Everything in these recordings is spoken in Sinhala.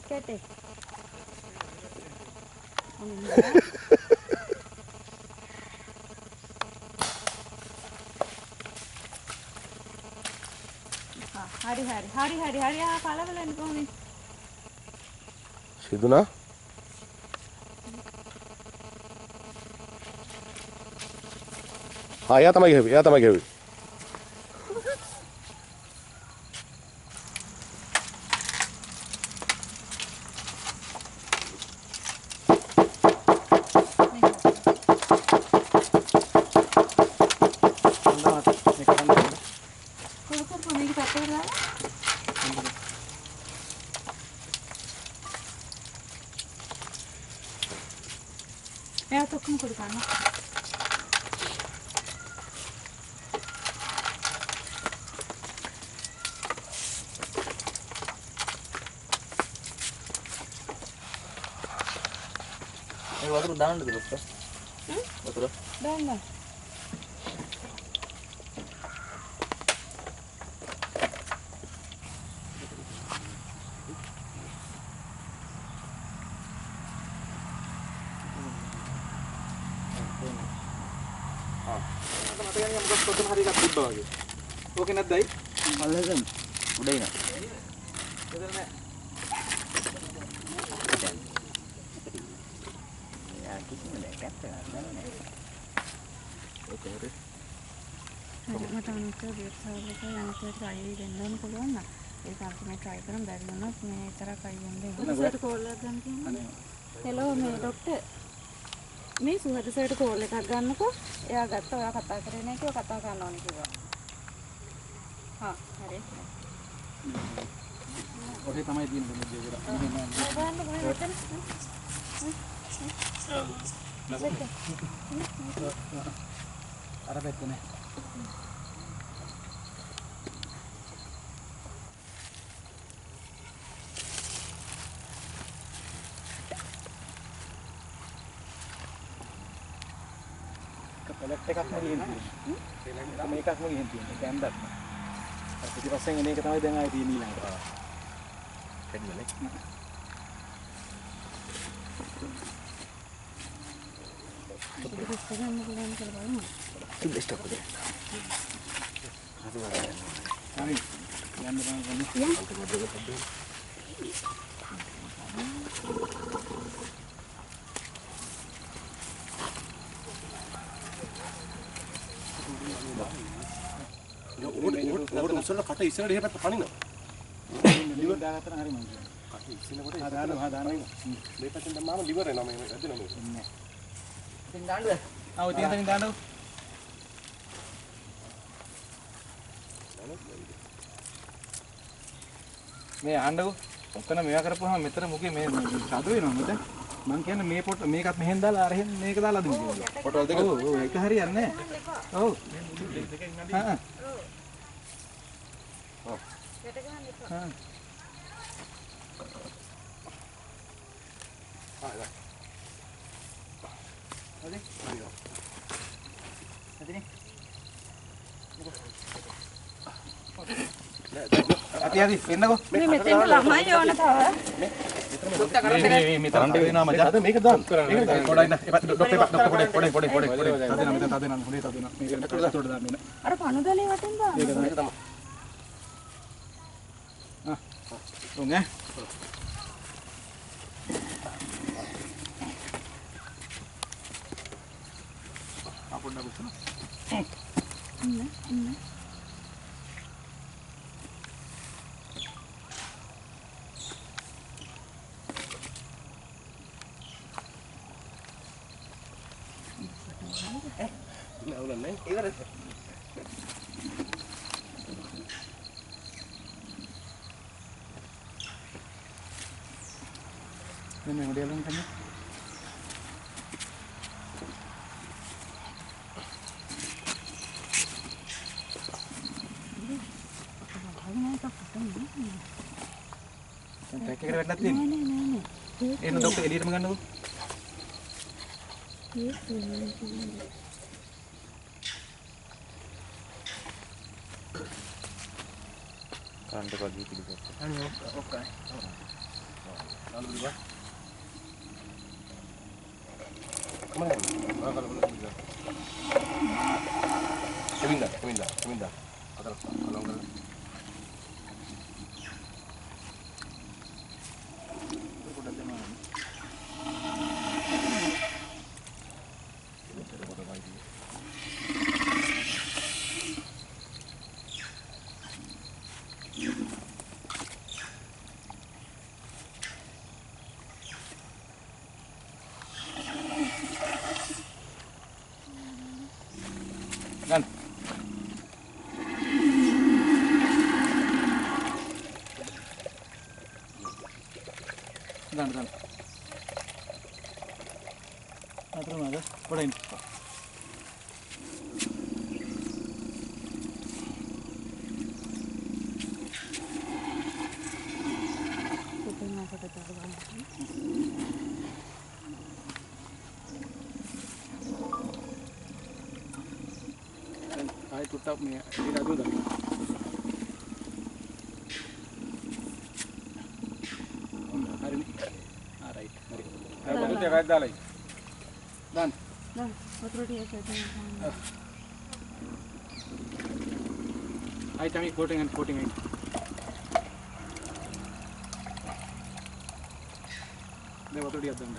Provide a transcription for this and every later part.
Kete. hari palawalan kohoni. Siduna? එයා තමයි ගෙවි. එයා තොක්කම කුඩු ගන්න. ඒ වතුර දාන්නද ලොක්ක? වතුර දාන්න. Oke nadai. අල්ලගෙන උඩ ඉන. Betul nek. යා කිසිම දෙයක් නැහැ. Oke hore. මට අනිත් වේබ්සයිට් එක යනකොට try දෙන්න පුළුවන් නම් ඒක අන්තිමට try කරන් බැරි වුණොත් මේ විතරක් අයියෙන්ද සර්ට කෝල් එකක් ගන්න කියන්නේ. හෙලෝ මේ ડોක්ටර් මේ සුහද සර්ට කෝල් එකක් ගන්නකෝ. එයා ගත්තා ඔයා කතා කරේ නැහැ කිව්වා කතා කරන්න ඕනේ කිව්වා. හා හරි. Oke තමයි තියෙන දෙයක් විතර. බලන්න බලන්න. අර පැත්තනේ. පෙලට් එකක්ම ගිහින් තියෙනවා. පෙලට් එකක්ම ගිහින් තියෙනවා. ඒක ඇඳක්. අර පිටිපස්සෙන් එන එක තමයි දැන් ආයේ තියෙන්නේ ඊළඟට. කැඩිලානේ. ඒක ගන්න පුළුවන් කියලා බලමු. ඉන්න ස්ටොප් කරේ. හරි යන්න බලන්න. ඕකට උසල කට ඉස්සරහට එහෙ පැත්ත පනිනවා. ලිවර් දාගත්තා හරි මං කියනවා. කට ඉස්සෙනකොට දානවා. මේ පැත්තෙන් දැම්මාම ලිවර් එනවා මේ ඇදෙනවා මේක. ඉන්නේ. ඉතින් දාන්නද? ආ ඔය තියෙන තැනින් දාන්නකො. මේ ආන්නකො. ඔතන මේවා කරපුවාම මෙතන මුකේ මේ සාදු වෙනවා මචං. මං කියන්නේ මේ පොට මේකත් මෙහෙන් දාලා අරහෙන් මේක දාලා දෙන්න කියලා. පොටවල් දෙක. ඔව් ඒක හරියන්නේ නැහැ. ඔව්. හා. ඔව්. යට ගන්න එපා. හා. හරි. හරිනේ. අතියදී එන්නකෝ. මේ මෙතෙන් ළමයි ඕන තව. මේ තරන්ට වෙනවා මචං. අද මේක දාන්න. මේක පොඩයි න. පොඩේ. තදෙනා හොඳේ තදෙනා. මේක උඩට දාන්න ඕනේ. අර පණුදලේ වටෙන් දාන්න. මේක තමයි. මේක තමයි. ආ. උන් ඈ. අපොන්න බුස්සන. ඉන්න. නෑ ඉවරද? මේ මොඩල් එකෙන් තමයි. ටැක් එකට වැටලා තියෙන්නේ. නෑ. එන්න ડોක්ටර් එළියටම ගන්නකො. කරන්ට් එක වගේ පිළිගත්තා. අනේ ඔක්කයි. Lalu berubah. Kemana? Kalau berubah. Kemindah. Kalau enggak. Dan Atrás nada, por ahí. Ay, tú estás mira duda. Hari ini. Right. Hari. Itu dia dalai. Dan. Dah, betul dia kerja. Ay, kami coating ay. Deh, betul dia dan.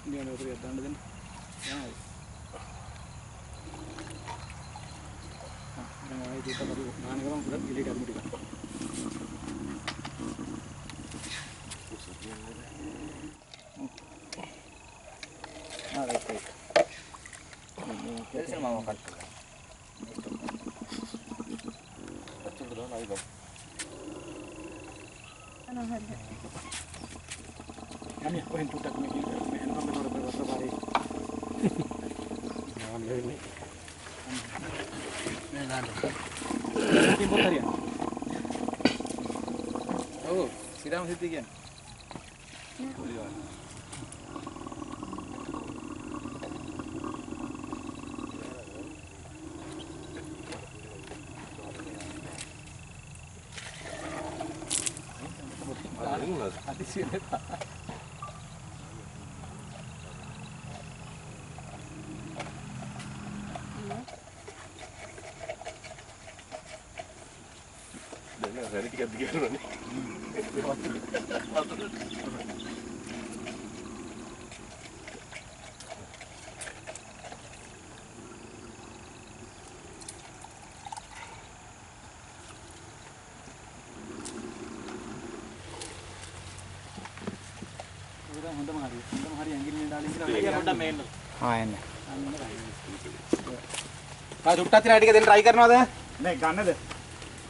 Dia betul dia dan. Jangan. Jangan ay kita baru naan kamu sudah pilih kamu di sana. Right. Jadi saya mau makan. Betul betul lagi dong. Ano hari? Kami aku yang putar kami handphone betul betul hari. Jangan ini. Ini putar ya. Oh, sidang situ kan. Hati sini. Dan hari 3 bulan nih. හොඳම හරි ඇඟිල්ලෙන් දාලා ඉඳලා අයියා පොඩ්ඩක් මේන්න. එන්න. ආ දුට්ටක් තියලා ටික දෙන්න try කරනවද? නේ ගන්නද?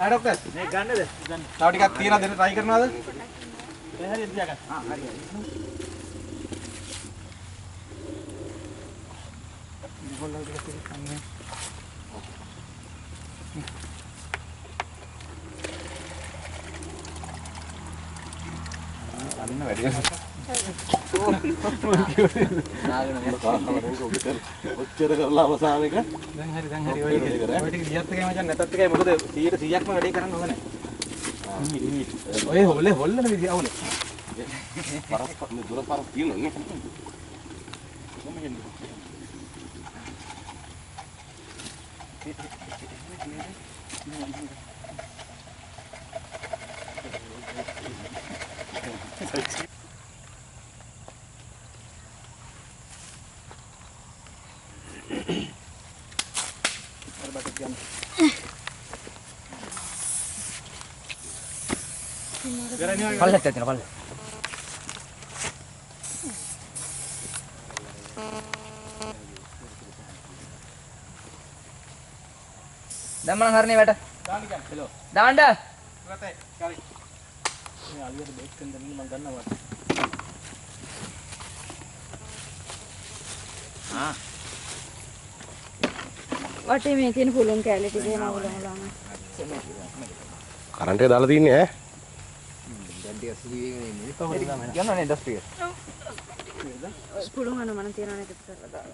ආ ડોක්ටර් නේ ගන්නද? ගන්න. තව ටිකක් තියලා දෙන්න try කරනවද? ඒ හරියට තියාගන්න. ආ හරි. ඉතින් ටිකක් තියන්න. අන්න වැඩි. ඔච්චර කරලා අවසාන එක දැන් හරි ඔය ටික ගියත් එකයි මචං නැතත් එකයි මොකද 100%ක්ම වැඩේ කරන්න ඕනේ. ඔය හොල්ලන විදිය අවුල. දුර පාරක් තියෙනවනේ. පල්ලෙත් ඇතින පල්ල. දැම්මනම් හරිනේ වැට. දාන්න කියන්න. හෙලෝ. දාන්න. ඉවතයි. කාරි. මේ අලියට බේක් කරන්න මම ගන්නවා. වටේ මේ තියෙන පුළුන් කැලේ ටික එනවා උලම. කරන්ට් එක දාලා තින්නේ ඈ. දැන් ටික සිහිගෙන ඉන්නේ. යනවා නේ ඉන්ඩස්ට්‍රිය. පුළුන් අන මන තියනවා නේද කරලා දාන්න.